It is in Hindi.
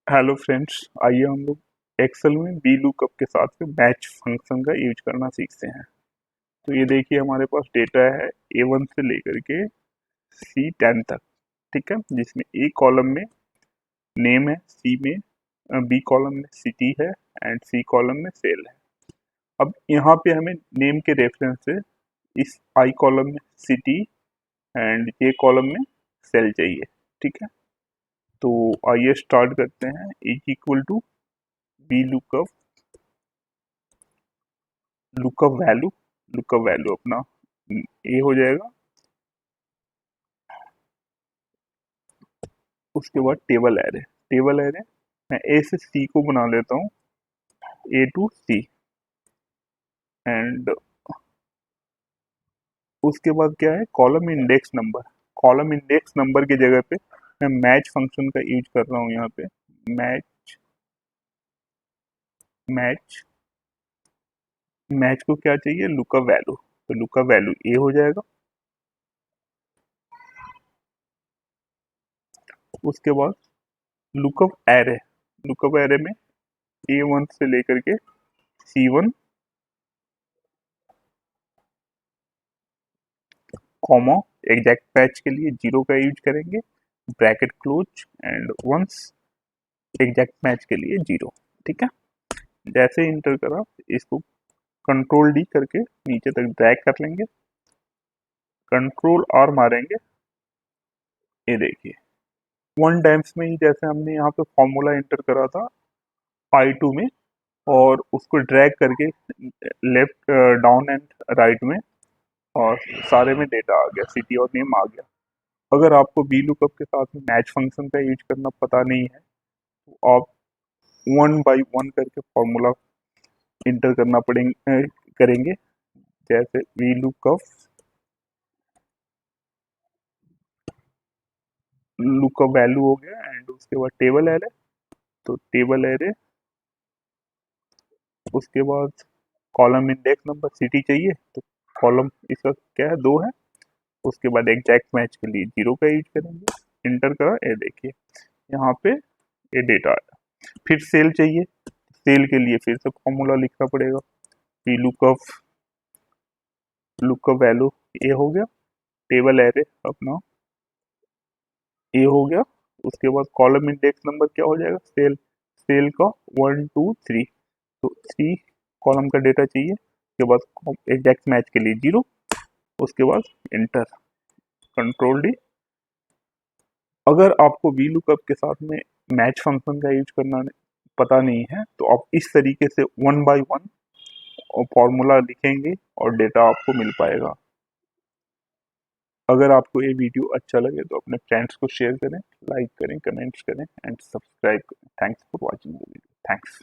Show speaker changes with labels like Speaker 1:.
Speaker 1: हेलो फ्रेंड्स, आइए हम लोग एक्सेल में बी लुकअप के साथ में मैच फंक्शन का यूज करना सीखते हैं। तो ये देखिए हमारे पास डेटा है A1 से लेकर के C10 तक। ठीक है, जिसमें ए कॉलम में नेम है, सी में बी कॉलम में सिटी है एंड सी कॉलम में सेल है। अब यहाँ पे हमें नेम के रेफरेंस से इस आई कॉलम में सिटी एंड ए कॉलम में सेल चाहिए। ठीक है, तो आइए स्टार्ट करते हैं। Is equal to B lookup lookup value अपना ए हो जाएगा। उसके बाद टेबल एरे मैं ए से सी को बना लेता हूँ, ए टू सी। एंड उसके बाद क्या है, कॉलम इंडेक्स नंबर की जगह पे मैं मैच फंक्शन का यूज कर रहा हूँ यहाँ पे। मैच मैच मैच को क्या चाहिए, लुकअप वैल्यू, तो लुकअप वैल्यू ए हो जाएगा। उसके बाद लुकअप एरे में A1 से लेकर के C1 कॉमा, एग्जैक्ट पैच के लिए 0 का यूज करेंगे, bracket close and once exact match के लिए 0। ठीक है, जैसे ही इंटर करा इसको कंट्रोल डी करके नीचे तक ड्रैग कर लेंगे, कंट्रोल आर मारेंगे। ये देखिए 1 टाइम्स में ही जैसे हमने यहाँ पे फॉर्मूला इंटर करा था I2 में, और उसको ड्रैग करके लेफ्ट डाउन एंड राइट में, और सारे में डेटा आ गया, सिटी और नेम आ गया। अगर आपको बी लुकअप के साथ में मैच फंक्शन का यूज करना पता नहीं है तो आप 1 बाई 1 करके फॉर्मूला इंटर करना करेंगे। जैसे वी लुकअप वैल्यू हो गया एंड उसके बाद टेबल एरे, तो टेबल एरे उसके बाद कॉलम इंडेक्स नंबर सिटी चाहिए, तो कॉलम इसका क्या है, 2 है। उसके बाद एग्जैक्ट मैच के लिए 0 का यूज करेंगे, इंटर करा, ये देखिए यहाँ पे ये डेटा आया। फिर सेल चाहिए, सेल के लिए फिर से फॉर्मूला लिखना पड़ेगा। वी लुकअप वैल्यू ए हो गया, टेबल एरे अपना ए हो गया। उसके बाद कॉलम इंडेक्स नंबर क्या हो जाएगा, सेल, सेल का 1 2 3, तो 3 कॉलम का डेटा चाहिए। उसके बाद एग्जैक्ट मैच के लिए 0। उसके बाद इंटर, कंट्रोल डी। अगर आपको वी लुकअप के साथ में मैच फंक्शन का यूज करना पता नहीं है तो आप इस तरीके से 1 बाई 1 फॉर्मूला लिखेंगे और डेटा आपको मिल पाएगा। अगर आपको ये वीडियो अच्छा लगे तो अपने फ्रेंड्स को शेयर करें, लाइक करें, कमेंट्स करें एंड सब्सक्राइब करें। Thanks for watching the video. Thanks.